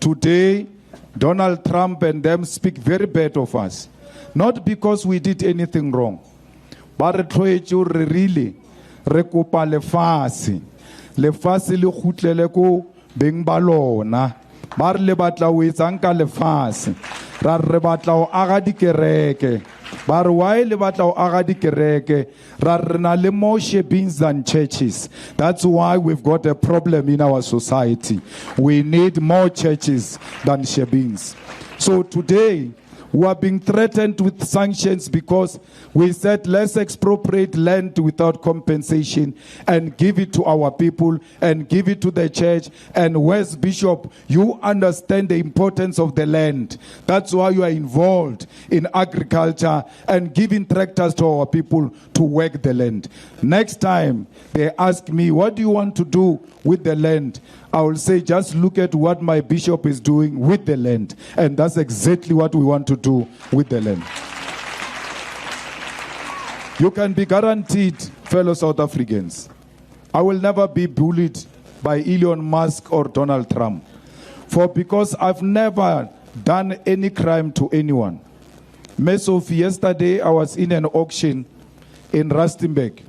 Today, Donald Trump and them speak very bad of us. Not because we did anything wrong. But really, rekopa lefasi. Lefasi le khutlele ko beng ba lona. Ba re le batla o etsang ka lefasi. Ra re batla o aga dikereke. Ba re why le batla o aga dikereke. Ra re na le more shebins than churches. That's why we've got a problem in our society. We need more churches than shebins. So today, we are being threatened with sanctions because we said let's expropriate land without compensation and give it to our people and give it to the church. And West Bishop, you understand the importance of the land. That's why you are involved in agriculture and giving tractors to our people to work the land. Next time they ask me, what do you want to do with the land? I will say, just look at what my bishop is doing with the land. And that's exactly what we want to do with the land. You can be guaranteed, fellow South Africans, I will never be bullied by Elon Musk or Donald Trump. Because I've never done any crime to anyone. Yesterday, I was in an auction in Rustenburg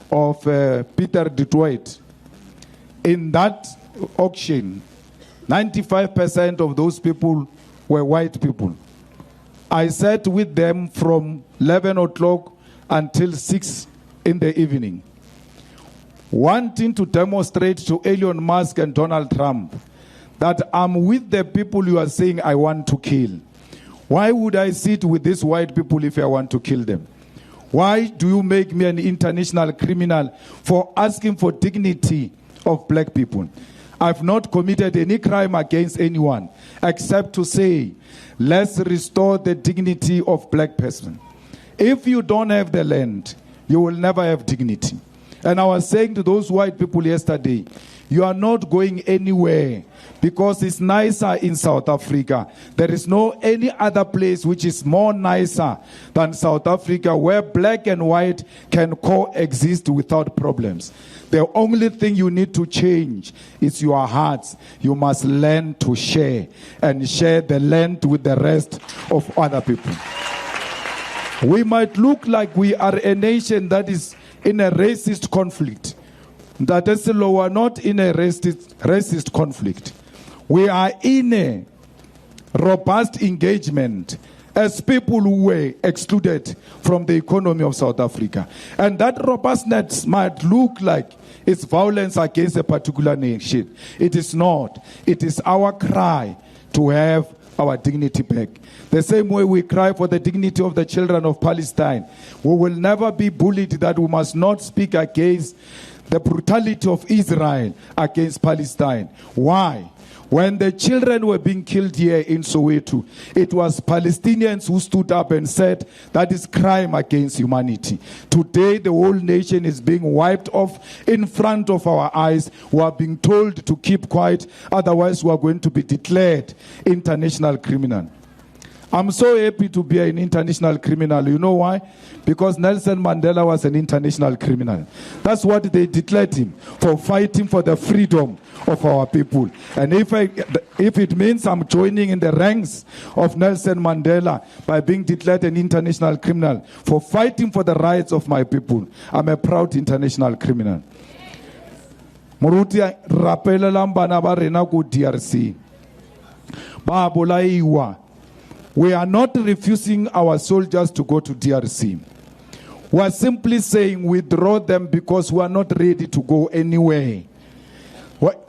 of Peter Detroit. In that auction, 95% of those people were white people. I sat with them from 11 o'clock until 6 in the evening, wanting to demonstrate to Elon Musk and Donald Trump that I'm with the people you are saying I want to kill. Why would I sit with these white people if I want to kill them? Why do you make me an international criminal for asking for dignity of black people? I've not committed any crime against anyone except to say, let's restore the dignity of black person. If you don't have the land, you will never have dignity. And I was saying to those white people yesterday, you are not going anywhere because it's nicer in South Africa. There is no any other place which is more nicer than South Africa where black and white can coexist without problems. The only thing you need to change is your hearts. You must learn to share and share the land with the rest of other people. We might look like we are a nation that is in a racist conflict. That is, we are not in a racist conflict. We are in a robust engagement as people who were excluded from the economy of South Africa. And that robustness might look like it's violence against a particular nation. It is not. It is our cry to have our dignity back. The same way we cry for the dignity of the children of Palestine. We will never be bullied that we must not speak against the brutality of Israel against Palestine. Why? When the children were being killed here in Soweto, it was Palestinians who stood up and said that is crime against humanity. Today, the whole nation is being wiped off in front of our eyes. We are being told to keep quiet, otherwise we are going to be declared international criminal. I'm so happy to be an international criminal. You know why? Because Nelson Mandela was an international criminal. That's what they declared him, for fighting for the freedom of our people. And if it means I'm joining in the ranks of Nelson Mandela by being declared an international criminal for fighting for the rights of my people, I'm a proud international criminal. Moruti rapela bana ba rena ko DRC. Ba bolaiwa. We are not refusing our soldiers to go to DRC. We are simply saying withdraw them because we are not ready to go anywhere.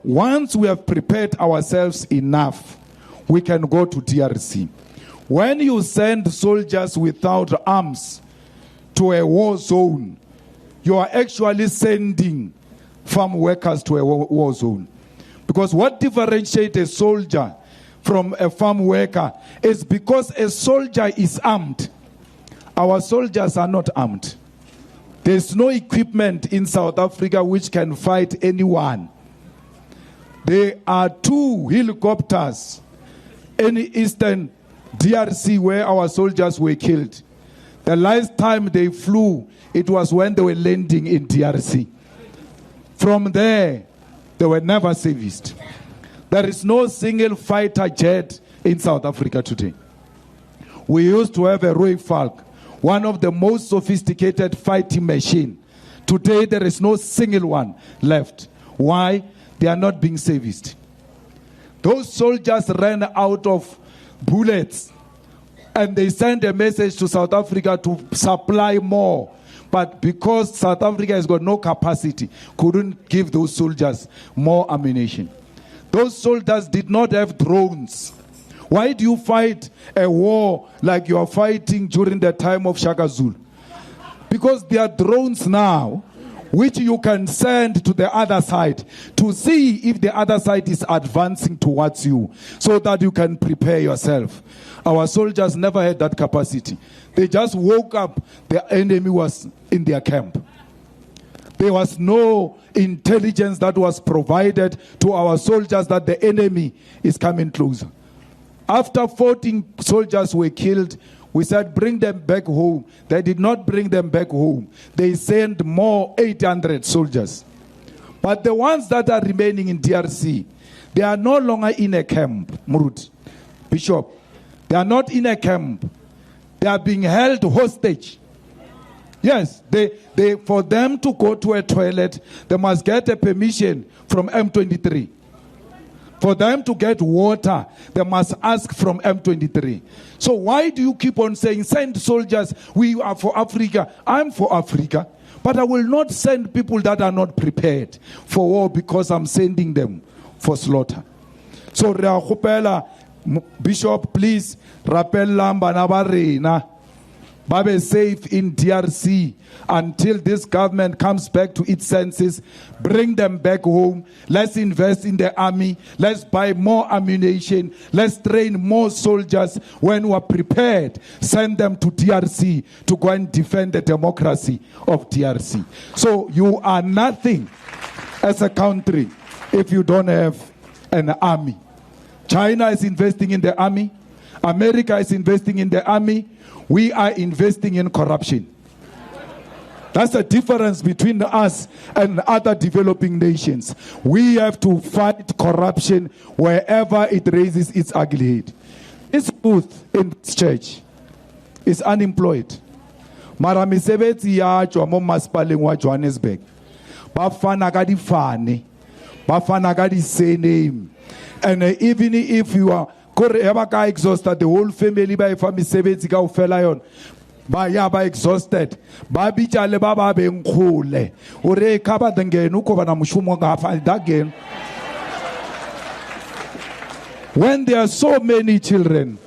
Once we have prepared ourselves enough, we can go to DRC. When you send soldiers without arms to a war zone, you are actually sending farm workers to a war zone. Because what differentiates a soldier from a farm worker is because a soldier is armed. Our soldiers are not armed. There's no equipment in South Africa which can fight anyone. There are 2 helicopters in eastern DRC where our soldiers were killed. The last time they flew, it was when they were landing in DRC. From there, they were never serviced. There is no single fighter jet in South Africa today. We used to have a Roy Falk, one of the most sophisticated fighting machine. Today, there is no single one left. Why? They are not being serviced. Those soldiers ran out of bullets, and they sent a message to South Africa to supply more. But because South Africa has got no capacity, couldn't give those soldiers more ammunition. Those soldiers did not have drones. Why do you fight a war like you are fighting during the time of Shaka Zulu? Because there are drones now which you can send to the other side to see if the other side is advancing towards you so that you can prepare yourself. Our soldiers never had that capacity. They just woke up, the enemy was in their camp. There was no intelligence that was provided to our soldiers that the enemy is coming closer. After 14 soldiers were killed, we said, bring them back home. They did not bring them back home. They sent more 800 soldiers. But the ones that are remaining in DRC, they are no longer in a camp, Murut, Bishop. They are not in a camp. They are being held hostage. Yes, for them to go to a toilet, they must get a permission from M23. For them to get water, they must ask from M23. So why do you keep on saying, send soldiers, we are for Africa? I'm for Africa, but I will not send people that are not prepared for war because I'm sending them for slaughter. So Bishop, please, rappel lamba na barena. Babe safe in DRC until this government comes back to its senses. Bring them back home. Let's invest in the army. Let's buy more ammunition. Let's train more soldiers. When we are prepared, send them to DRC to go and defend the democracy of DRC. So you are nothing as a country if you don't have an army. China is investing in the army. America is investing in the army. We are investing in corruption. That's the difference between us and other developing nations. We have to fight corruption wherever it raises its ugly head. This youth in this church is unemployed. Mara misebetsi ya tswa mo masipaleng wa Johannesburg. Ba fana ka difane. Ba fana ka di-surname. And even if you are exhausted, the whole family by family sebetsi ka ofela yon ba ya ba exhausted ba bitsa le ba ba beng khole ore ka ba dengeno ko bana mushumo nga fa again. When there are so many children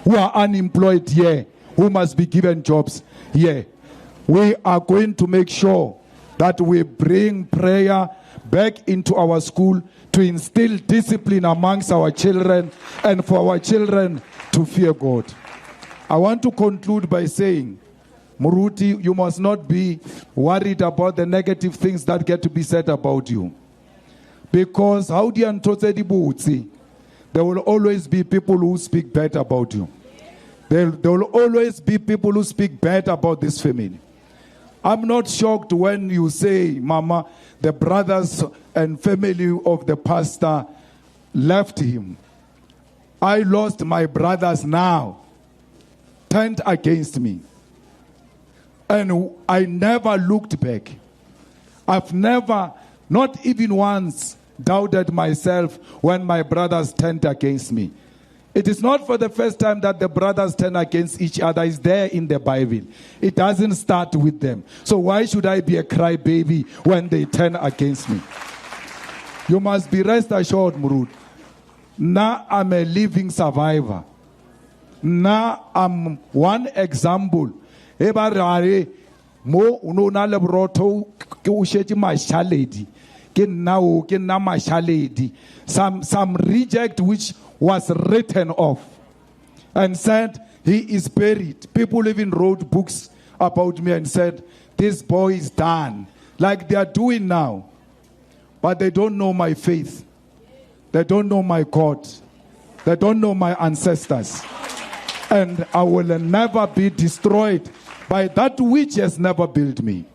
who are unemployed here, who must be given jobs here, we are going to make sure that we bring prayer back into our school to instill discipline amongst our children and for our children to fear God. I want to conclude by saying, Muruti, you must not be worried about the negative things that get to be said about you. Because there will always be people who speak bad about you. There will always be people who speak bad about this family. I'm not shocked when you say, Mama, the brothers and family of the pastor left him. I lost my brothers now, turned against me. And I never looked back. I've never, not even once, doubted myself when my brothers turned against me. It is not for the first time that the brothers turn against each other. It's there in the Bible. It doesn't start with them. So why should I be a crybaby when they turn against me? You must be rest assured, Murud. Now I'm a living survivor. Now I'm one example. Mo uno na lebroto ke o shetse mashaledi ke nna mashaledi some reject which was written off and said he is buried. People even wrote books about me and said this boy is done, like they are doing now. But they don't know my faith. They don't know my God. They don't know my ancestors. And I will never be destroyed by that which has never built me.